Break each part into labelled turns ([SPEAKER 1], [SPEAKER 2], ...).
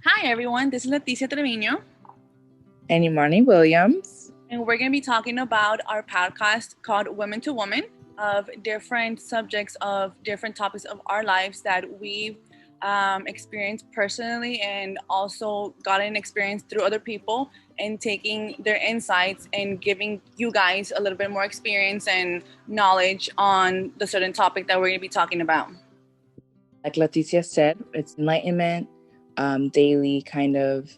[SPEAKER 1] Hi, everyone. This is Leticia Trevino.
[SPEAKER 2] And Imani Williams.
[SPEAKER 1] And we're going to be talking about our podcast called Women to Women, of different subjects of different topics of our lives that we've experienced personally and also gotten experience through other people and taking their insights and giving you guys a little bit more experience and knowledge on the certain topic that we're going to be talking about.
[SPEAKER 2] Like Leticia said, it's enlightenment, daily kind of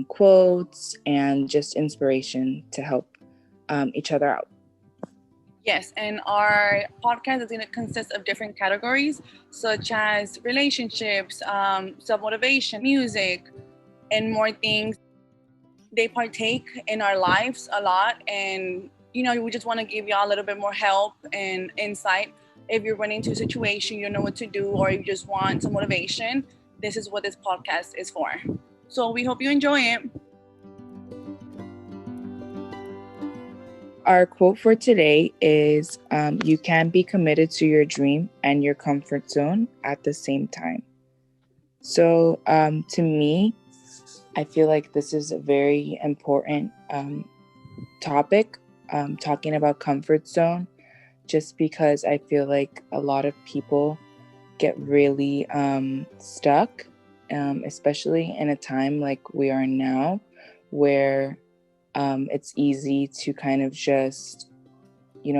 [SPEAKER 2] quotes, and just inspiration to help each other out.
[SPEAKER 1] Yes, and our podcast is going to consist of different categories such as relationships, self motivation, music, and more things. They partake in our lives a lot, and we just want to give y'all a little bit more help and insight. If you're running into a situation, you know what to do, or you just want some motivation, this is what this podcast is for. So we hope you enjoy it.
[SPEAKER 2] Our quote for today is you can be committed to your dream and your comfort zone at the same time. So to me, I feel like this is a very important topic, talking about comfort zone, just because I feel like a lot of people get really stuck, especially in a time like we are now, where it's easy to kind of just,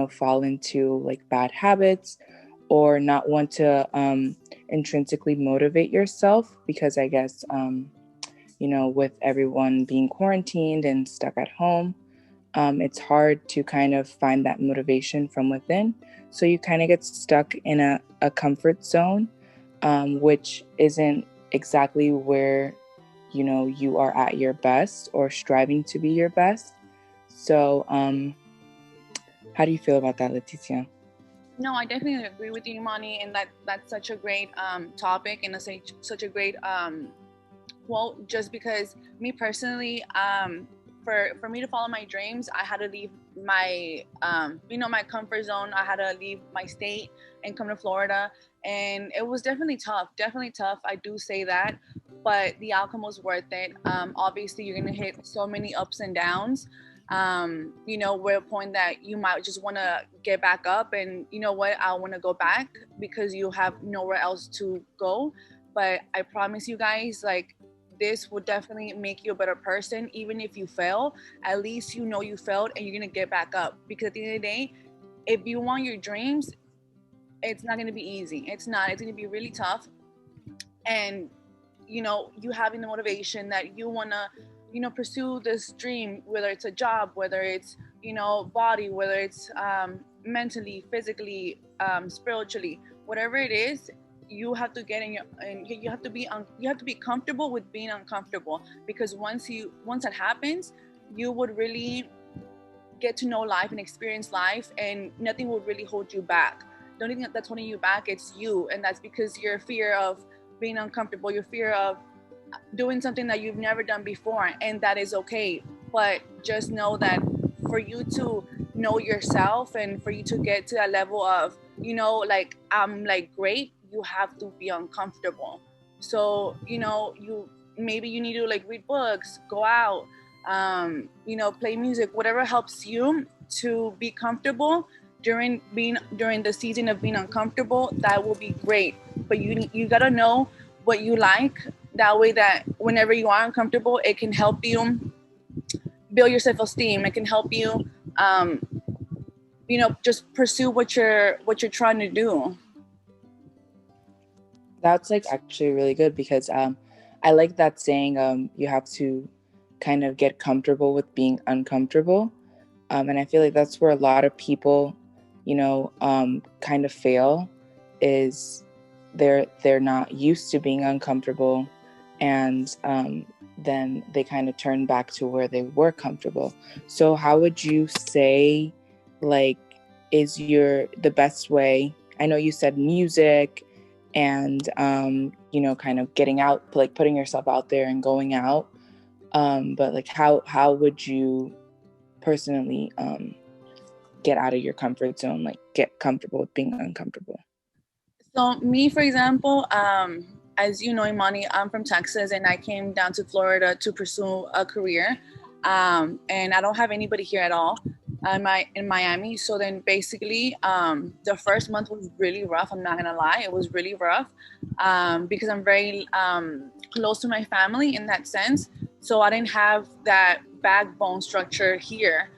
[SPEAKER 2] fall into like bad habits or not want to intrinsically motivate yourself because I guess, with everyone being quarantined and stuck at home, it's hard to kind of find that motivation from within. So you kind of get stuck in a comfort zone, which isn't exactly where, you are at your best or striving to be your best. So how do you feel about that, Leticia?
[SPEAKER 1] No, I definitely agree with you, Imani, and that's such a great topic and such a great quote. Just because me personally, for me to follow my dreams, I had to leave my my comfort zone. I had to leave my state and come to Florida, and it was definitely tough. Definitely tough. I do say that, but the outcome was worth it. Obviously, you're gonna hit so many ups and downs. We're a point that you might just want to get back up, and you know what, I want to go back because you have nowhere else to go. But I promise you guys, like, this would definitely make you a better person. Even if you fail, at least you know you failed and you're gonna get back up. Because at the end of the day, if you want your dreams, it's not gonna be easy. It's not. It's gonna be really tough. And you having the motivation that you wanna, pursue this dream, whether it's a job, whether it's body, whether it's mentally, physically, spiritually, whatever it is, you have to get in your, and you have to be you have to be comfortable with being uncomfortable, because once that happens, you would really get to know life and experience life, and nothing will really hold you back. The only thing that's holding you back, it's you, and that's because your fear of being uncomfortable, your fear of doing something that you've never done before, and that is okay. But just know that for you to know yourself and for you to get to that level of, like, I'm like great, you have to be uncomfortable. So you maybe you need to like read books, go out, play music, whatever helps you to be comfortable during the season of being uncomfortable. That will be great. But you gotta know what you like, that way that whenever you are uncomfortable, it can help you build your self-esteem. It can help you just pursue what you're trying to do.
[SPEAKER 2] That's like actually really good because I like that saying, you have to kind of get comfortable with being uncomfortable. And I feel like that's where a lot of people, kind of fail, is they're not used to being uncomfortable, and then they kind of turn back to where they were comfortable. So how would you say, like, is the best way? I know you said music and kind of getting out, like putting yourself out there and going out, but like how would you personally get out of your comfort zone, like get comfortable with being uncomfortable?
[SPEAKER 1] So me, for example, as you know, Imani, I'm from Texas, and I came down to Florida to pursue a career. And I don't have anybody here at all in Miami. So then basically, the first month was really rough. I'm not gonna lie, it was really rough because I'm very close to my family in that sense. So I didn't have that backbone structure here.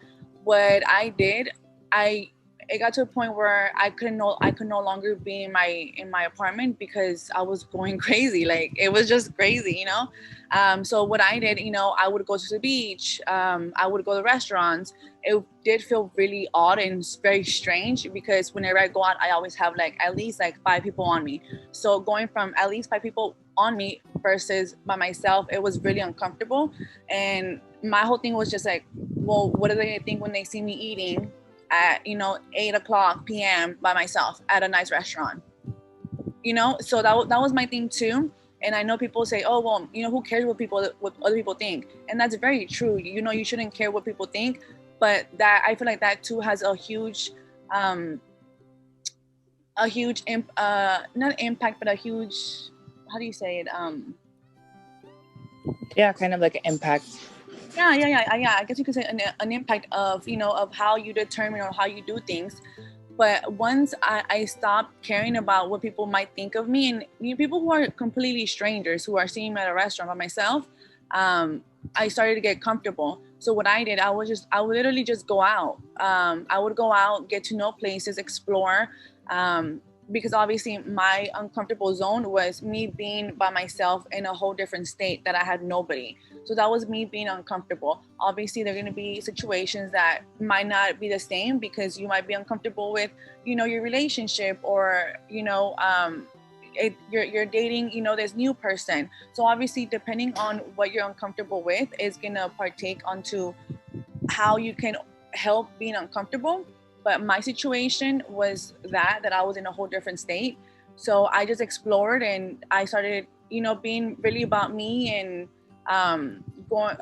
[SPEAKER 1] What I did, I it got to a point where I could no longer be in my apartment because I was going crazy. Like it was just crazy, you know. So what I did, you know, I would go to the beach. I would go to restaurants. It did feel really odd and very strange because whenever I go out, I always have like at least like 5 people on me. So going from at least 5 people on me versus by myself, it was really uncomfortable. And my whole thing was just like, well, what are they gonna think when they see me eating at 8 o'clock p.m. by myself at a nice restaurant? So that was my thing too. And I know people say, oh well, who cares what other people think? And that's very true. You shouldn't care what people think, but that I feel like that too has a huge not impact, but a huge, how do you say it,
[SPEAKER 2] yeah, kind of like an impact.
[SPEAKER 1] Yeah. I guess you could say an impact of how you determine or how you do things. But once I stopped caring about what people might think of me, and people who are completely strangers who are seeing me at a restaurant by myself, I started to get comfortable. So what I did, I would literally just go out. I would go out, get to know places, explore. Because obviously my uncomfortable zone was me being by myself in a whole different state that I had nobody. So that was me being uncomfortable. Obviously, there are going to be situations that might not be the same because you might be uncomfortable with, your relationship, or, you're dating, this new person. So obviously, depending on what you're uncomfortable with is going to partake onto how you can help being uncomfortable. But my situation was that I was in a whole different state. So I just explored and I started, being really about me, and going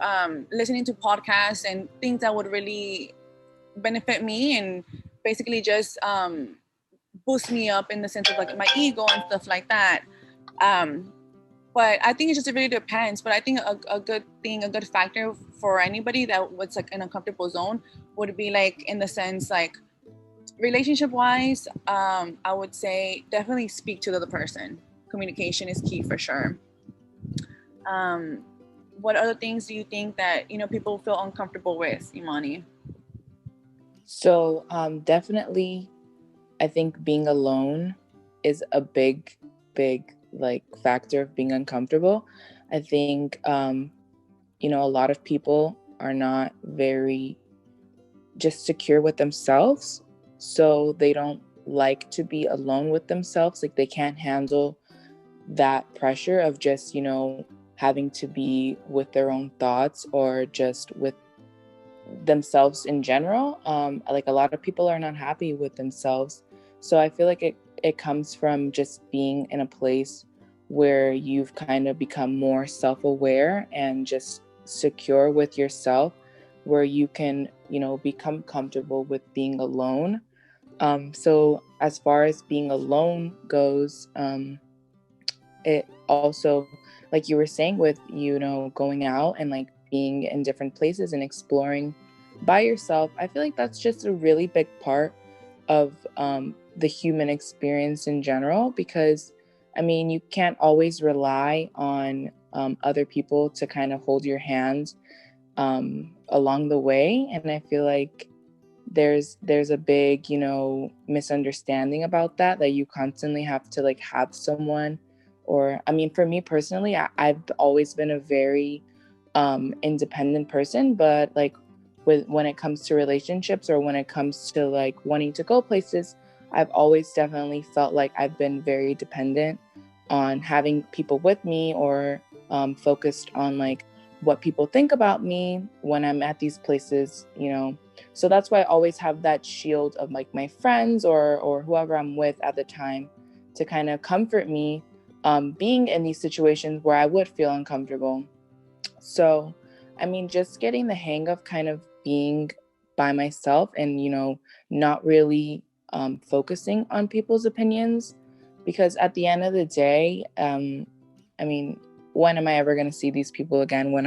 [SPEAKER 1] listening to podcasts and things that would really benefit me, and basically just boost me up in the sense of like my ego and stuff like that. Um, but I think it just really depends. But I think a good thing, a good factor for anybody that was like in a comfortable zone would be like, in the sense like, relationship wise, I would say definitely speak to the other person. Communication is key for sure. um, what other things do you think that people feel uncomfortable with, Imani?
[SPEAKER 2] So definitely, I think being alone is a big, big like factor of being uncomfortable. I think a lot of people are not very just secure with themselves, so they don't like to be alone with themselves. Like they can't handle that pressure of just having to be with their own thoughts or just with themselves in general. Like a lot of people are not happy with themselves, so I feel like it comes from just being in a place where you've kind of become more self-aware and just secure with yourself, where you can become comfortable with being alone. So as far as being alone goes, it also, like you were saying, with going out and like being in different places and exploring by yourself, I feel like that's just a really big part of the human experience in general, because I mean, you can't always rely on other people to kind of hold your hand along the way. And I feel like there's a big misunderstanding about that you constantly have to like have someone. Or I mean, for me personally, I've always been a very independent person, but like when it comes to relationships, or when it comes to like wanting to go places, I've always definitely felt like I've been very dependent on having people with me, or focused on like what people think about me when I'm at these places. So that's why I always have that shield of like my friends or whoever I'm with at the time to kind of comfort me being in these situations where I would feel uncomfortable. So I mean, just getting the hang of kind of being by myself and not really focusing on people's opinions, because at the end of the day, I mean, when am I ever going to see these people again? When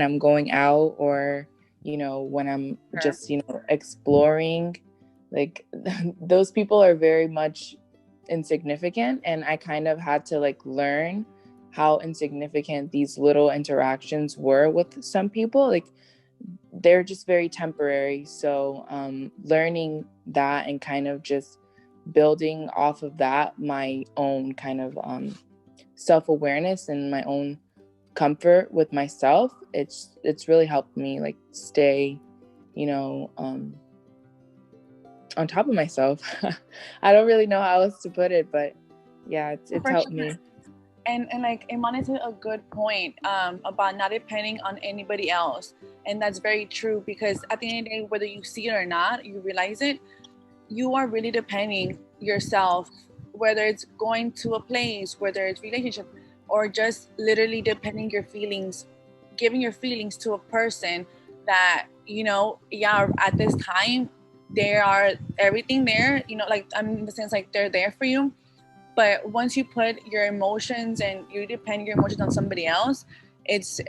[SPEAKER 2] I'm going out, or when I'm just exploring, like those people are very much insignificant, and I kind of had to like learn how insignificant these little interactions were with some people. Like, they're just very temporary. So learning that and kind of just building off of that my own kind of self-awareness and my own comfort with myself, it's really helped me like stay on top of myself. I don't really know how else to put it, but yeah, it's helped me.
[SPEAKER 1] And like Iman is a good point about not depending on anybody else, and that's very true, because at the end of the day, whether you see it or not, you realize it, you are really depending yourself, whether it's going to a place, whether it's relationship, or just literally depending your feelings, giving your feelings to a person that at this time they are everything there, like in the sense like they're there for you. But once you put your emotions and you depend your emotions on somebody else, it's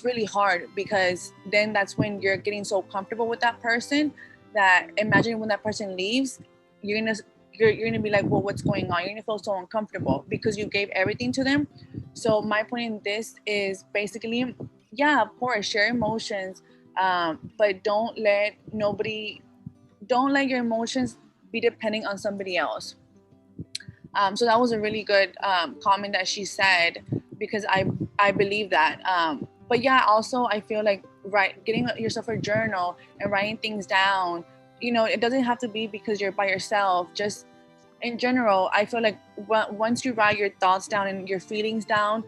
[SPEAKER 1] really hard, because then that's when you're getting so comfortable with that person that imagine when that person leaves, you're gonna be like, well, what's going on? You're gonna feel so uncomfortable because you gave everything to them. So my point in this is basically, yeah, of course, share emotions, but don't let your emotions be depending on somebody else. So that was a really good comment that she said, because I believe that. But yeah, also I feel like getting yourself a journal and writing things down. It doesn't have to be because you're by yourself. Just in general, I feel like once you write your thoughts down and your feelings down,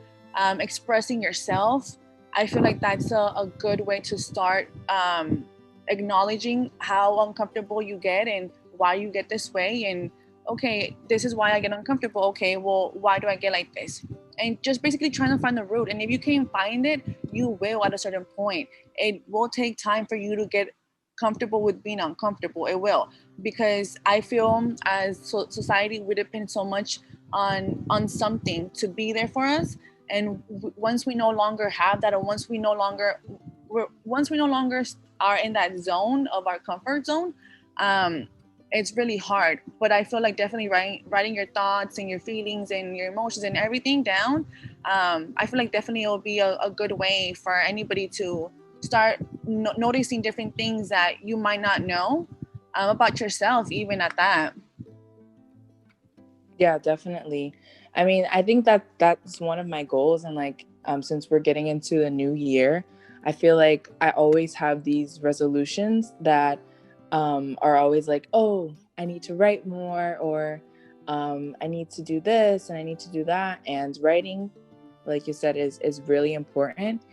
[SPEAKER 1] expressing yourself, I feel like that's a good way to start acknowledging how uncomfortable you get and why you get this way, and okay, this is why I get uncomfortable. Okay, well, why do I get like this? And just basically trying to find the root. And if you can't find it, you will at a certain point. It will take time for you to get comfortable with being uncomfortable. It will, because I feel as society, we depend so much on something to be there for us. And once we no longer have that, or once we no longer are in that zone of our comfort zone, it's really hard. But I feel like definitely writing your thoughts and your feelings and your emotions and everything down, I feel like definitely it'll be a good way for anybody to start noticing different things that you might not know about yourself, even at that.
[SPEAKER 2] Yeah, definitely. I mean, I think that's one of my goals. And like, since we're getting into the new year, I feel like I always have these resolutions that are always like, oh, I need to write more, or I need to do this and I need to do that. And writing, like you said, is really important.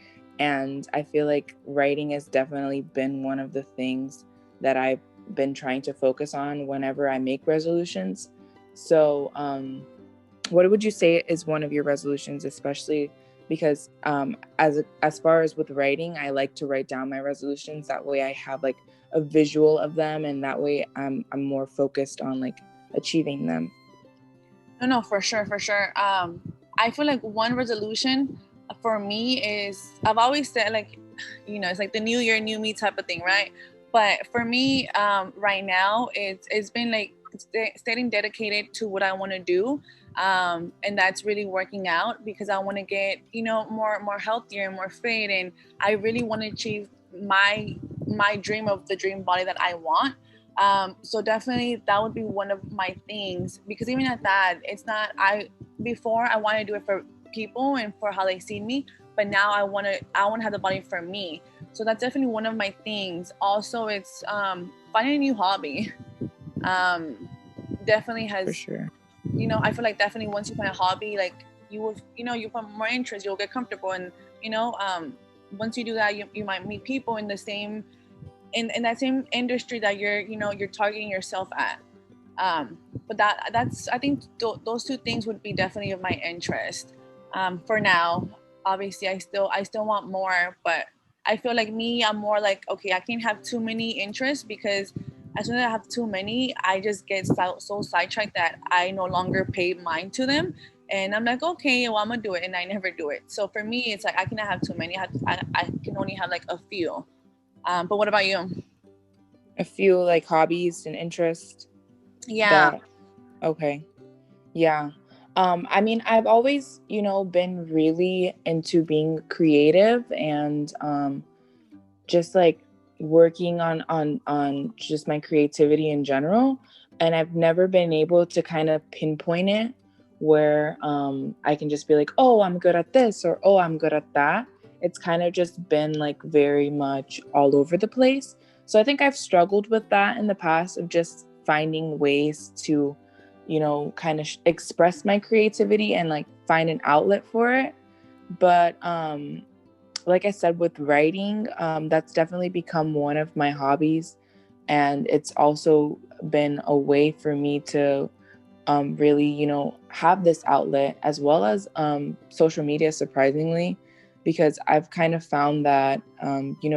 [SPEAKER 2] And I feel like writing has definitely been one of the things that I've been trying to focus on whenever I make resolutions. So what would you say is one of your resolutions, especially because as far as with writing, I like to write down my resolutions. That way I have like a visual of them, and that way I'm more focused on like achieving them.
[SPEAKER 1] No, for sure. I feel like one resolution for me is, I've always said, like, it's like the new year, new me type of thing, right? But for me, right now, it's been like staying dedicated to what I want to do, and that's really working out, because I want to get more healthier and more fit, and I really want to achieve my dream of the dream body that I want. So definitely that would be one of my things, because even at that, it's not, before I want to do it for people and for how they see me, but now I want to have the body for me. So that's definitely one of my things. Also, it's finding a new hobby. Definitely has,
[SPEAKER 2] for sure.
[SPEAKER 1] I feel like definitely once you find a hobby, like you will, you find more interest, you'll get comfortable, and once you do that, you might meet people in the same in that same industry that you're targeting yourself at. But that's I think those two things would be definitely of my interest. For now, obviously I still want more, but I feel like I'm more like, okay, I can't have too many interests, because as soon as I have too many, I just get so sidetracked that I no longer pay mind to them, And I'm like, okay, well, I'm gonna do it, and I never do it. So for me, it's like I cannot have too many. I can only have like a few. But what about you?
[SPEAKER 2] A few like hobbies and interests
[SPEAKER 1] Yeah.
[SPEAKER 2] that okay. Yeah. I mean, I've always, been really into being creative and just like working on just my creativity in general. And I've never been able to kind of pinpoint it where I can just be like, oh, I'm good at this or oh, I'm good at that. It's kind of just been like very much all over the place. So I think I've struggled with that in the past of just finding ways to, kind of express my creativity and like find an outlet for it. But like I said, with writing, that's definitely become one of my hobbies. And it's also been a way for me to really, have this outlet as well as social media, surprisingly, because I've kind of found that,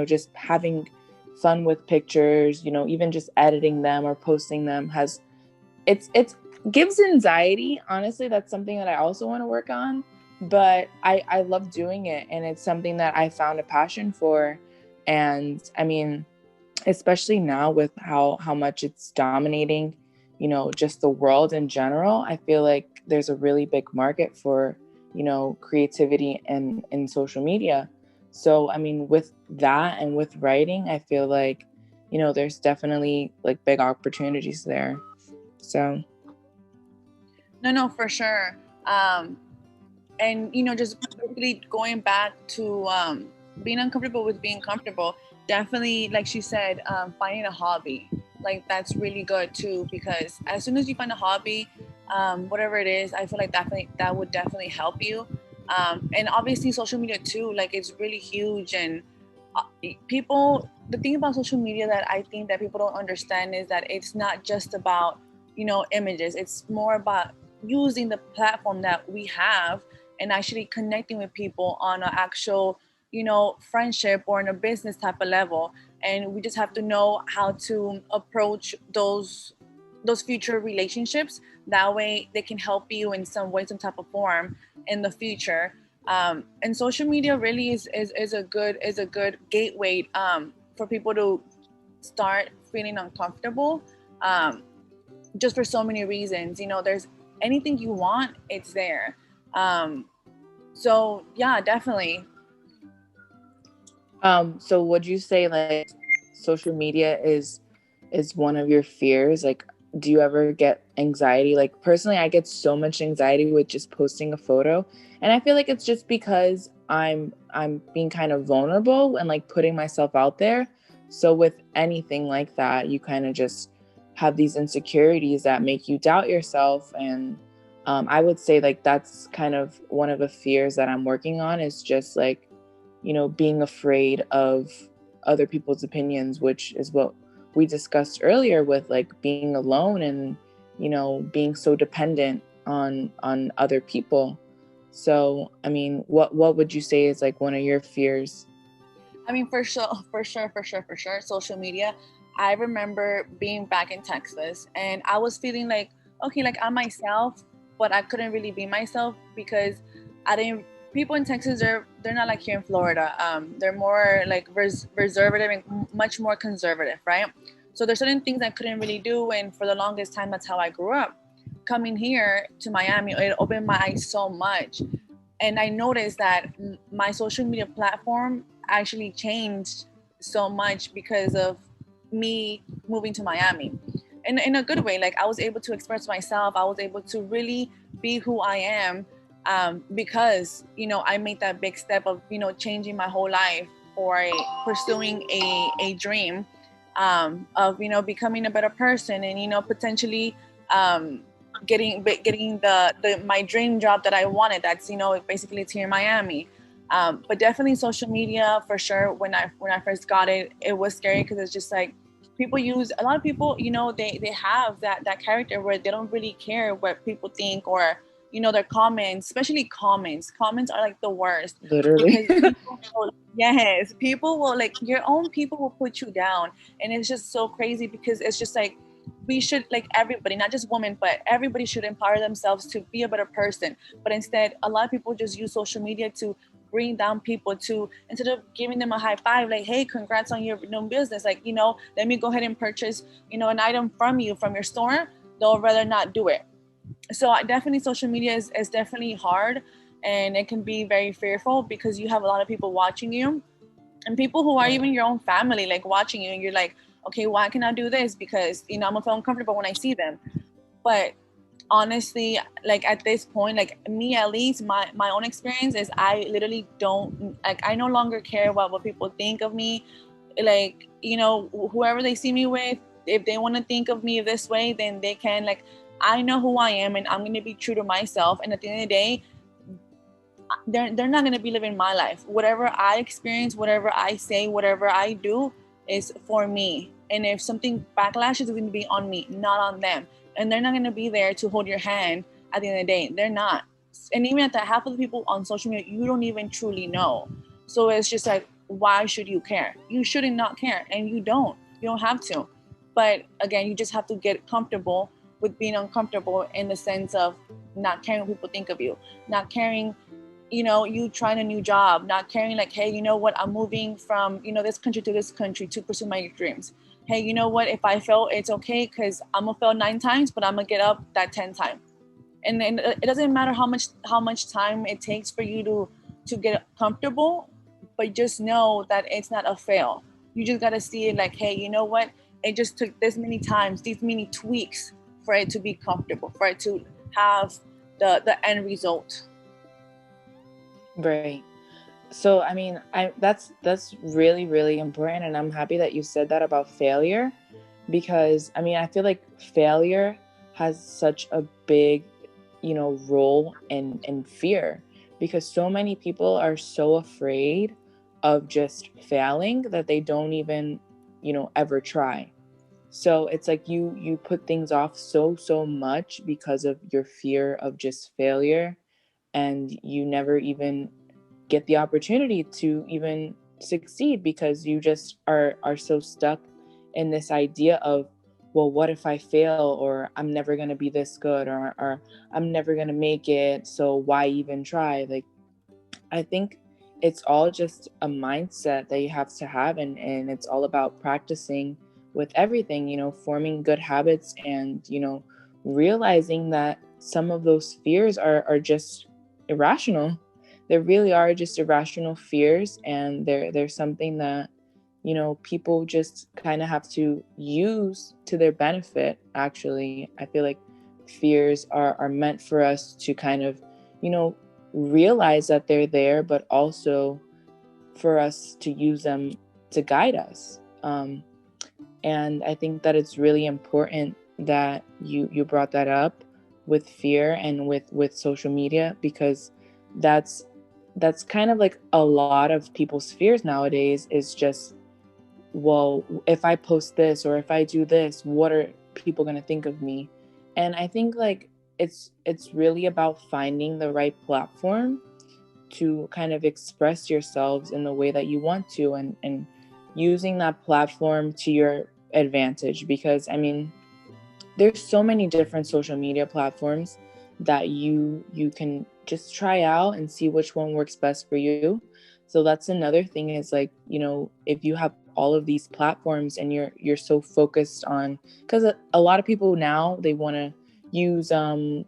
[SPEAKER 2] just having fun with pictures, even just editing them or posting them it's gives anxiety. Honestly, that's something that I also want to work on, but I love doing it, and it's something that I found a passion for. And I mean, especially now with how much it's dominating, just the world in general, I feel like there's a really big market for, creativity and in social media. So I mean, with that and with writing, I feel like, there's definitely like big opportunities there. So
[SPEAKER 1] No, for sure. And just basically going back to being uncomfortable with being comfortable. Definitely, like she said, finding a hobby, like that's really good too, because as soon as you find a hobby, whatever it is, I feel like that would definitely help you. And obviously social media too, like it's really huge. And people, the thing about social media that I think that people don't understand is that it's not just about images. It's more about using the platform that we have and actually connecting with people on an actual friendship or in a business type of level. And we just have to know how to approach those future relationships. That way they can help you in some way, some type of form in the future. And social media really is a good gateway for people to start feeling uncomfortable, um, just for so many reasons. There's anything you want, it's there. So yeah, definitely.
[SPEAKER 2] so would you say like social media is one of your fears? Like, do you ever get anxiety? Like personally, I get so much anxiety with just posting a photo, and I feel like it's just because I'm being kind of vulnerable and like putting myself out there. So with anything like that, you kind of just have these insecurities that make you doubt yourself. And I would say like that's kind of one of the fears that I'm working on, is just like, being afraid of other people's opinions, which is what we discussed earlier with like being alone and, being so dependent on other people. So, I mean, what would you say is like one of your fears?
[SPEAKER 1] I mean, for sure, for sure. Social media. I remember being back in Texas, and I was feeling like, okay, like I'm myself, but I couldn't really be myself because I didn't. People in Texas, they're not like here in Florida. They're more like reservative and much more conservative, right? So there's certain things I couldn't really do, and for the longest time, that's how I grew up. Coming here to Miami, it opened my eyes so much, and I noticed that my social media platform actually changed so much because of me moving to Miami. And in a good way, like I was able to express myself. I was able to really be who I am, because I made that big step of changing my whole life for pursuing a dream, of becoming a better person, and potentially um, getting the my dream job that I wanted. That's basically it's here in Miami. But definitely social media for sure. When I first got it, it was scary because it's just like people use a lot of people. They have that character where they don't really care what people think or their comments, especially comments. Comments are like the worst
[SPEAKER 2] Literally.
[SPEAKER 1] because yes, people will like your own people will put you down, and it's just so crazy because it's just like we should, like, everybody, not just women, but everybody should empower themselves to be a better person. But instead, a lot of people just use social media to bring down people, to, instead of giving them a high five, like, hey, congrats on your new business, like, let me go ahead and purchase, an item from you, from your store, they'll rather not do it. So definitely social media is definitely hard, and it can be very fearful because you have a lot of people watching you, and people who are even your own family, like, watching you, and you're like, okay, why can I do this? Because I'm gonna feel uncomfortable when I see them. But honestly, like, at this point, like, me, at least my own experience is, I literally don't, like, I no longer care about what people think of me. Like, whoever they see me with, if they want to think of me this way, then they can. Like, I know who I am, and I'm going to be true to myself, and at the end of the day, they're not going to be living my life. Whatever I experience, whatever I say, whatever I do is for me, and if something backlash is going to be on me, not on them. And they're not going to be there to hold your hand at the end of the day. They're not. And even at that, half of the people on social media you don't even truly know. So it's just like, why should you care? You shouldn't not care, and you don't have to. But again, you just have to get comfortable with being uncomfortable, in the sense of not caring what people think of you, not caring, you trying a new job, not caring, like, hey, you know what, I'm moving from, this country to this country to pursue my dreams. Hey, you know what, if I fail, it's okay, because I'm gonna fail 9 times, but I'm gonna get up that 10th time. And then it doesn't matter how much time it takes for you to get comfortable, but just know that it's not a fail. You just gotta see it like, hey, you know what, it just took this many times, these many tweaks, for it to be comfortable, for it to have the end result.
[SPEAKER 2] Right. So I mean, that's really, really important, and I'm happy that you said that about failure, because I mean, I feel like failure has such a big, role in fear, because so many people are so afraid of just failing that they don't even, ever try. So it's like you put things off so much because of your fear of just failure, and you never even get the opportunity to even succeed, because you just are so stuck in this idea of, well, what if I fail, or I'm never going to be this good, or I'm never going to make it, so why even try? Like, I think it's all just a mindset that you have to have, and it's all about practicing with everything, forming good habits, and realizing that some of those fears are just irrational. They really are just irrational fears, and they're something that people just kind of have to use to their benefit. Actually, I feel like fears are meant for us to kind of you know realize that they're there, but also for us to use them to guide us. And I think that it's really important that you brought that up with fear and with social media, because that's kind of like a lot of people's fears nowadays, is just, well, if I post this or if I do this, what are people going to think of me? And I think like it's really about finding the right platform to kind of express yourselves in the way that you want to, and using that platform to your advantage. Because I mean, there's so many different social media platforms that you can just try out and see which one works best for you. So that's another thing, is like, if you have all of these platforms and you're so focused on, because a lot of people now, they want to use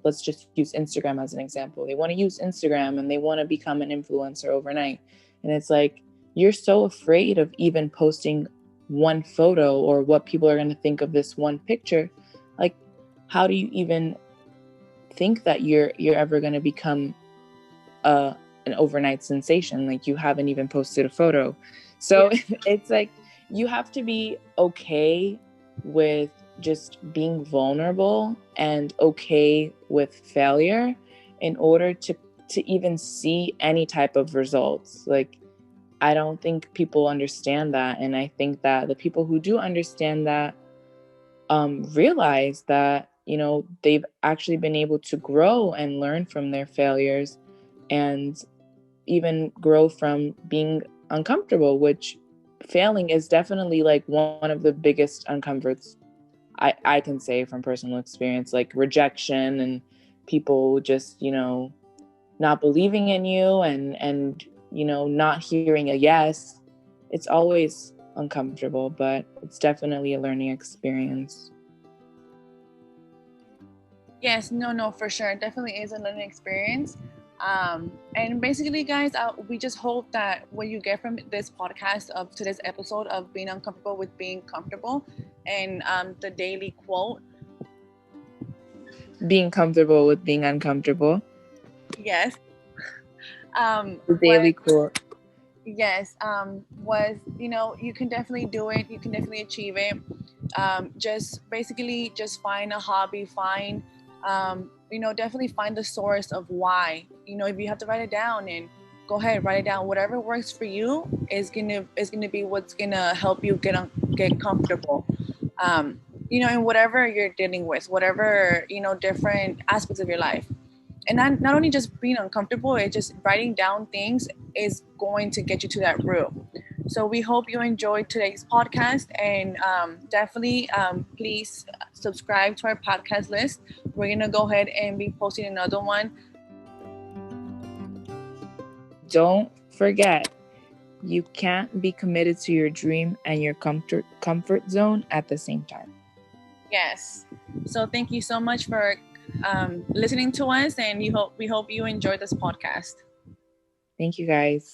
[SPEAKER 2] let's just use Instagram as an example. They want to use Instagram and they want to become an influencer overnight. And it's like, you're so afraid of even posting one photo, or what people are going to think of this one picture. Like, how do you even think that you're ever going to become an overnight sensation? Like, you haven't even posted a photo. So yeah. It's like, you have to be okay with just being vulnerable and okay with failure in order to even see any type of results. Like, I don't think people understand that. And I think that the people who do understand that realize that, they've actually been able to grow and learn from their failures, and even grow from being uncomfortable, which failing is definitely like one of the biggest uncomforts. I can say from personal experience, like rejection and people just, not believing in you and not hearing a yes. It's always uncomfortable, but it's definitely a learning experience.
[SPEAKER 1] Yes, no, for sure. It definitely is a learning experience. And basically, guys, we just hope that what you get from this podcast of today's episode of being uncomfortable with being comfortable and the daily quote.
[SPEAKER 2] Being comfortable with being uncomfortable.
[SPEAKER 1] Yes.
[SPEAKER 2] The daily quote.
[SPEAKER 1] Yes. Was, you can definitely do it. You can definitely achieve it. Just basically just find a hobby, definitely find the source of why. If you have to write it down, and go ahead, write it down. Whatever works for you is gonna be what's gonna help you get comfortable. In whatever you're dealing with, whatever different aspects of your life. And not only just being uncomfortable, it's just writing down things is going to get you to that root. So we hope you enjoyed today's podcast, and definitely please subscribe to our podcast list. We're going to go ahead and be posting another one.
[SPEAKER 2] Don't forget, you can't be committed to your dream and your comfort zone at the same time.
[SPEAKER 1] Yes. So thank you so much for listening to us, and we hope you enjoyed this podcast.
[SPEAKER 2] Thank you, guys.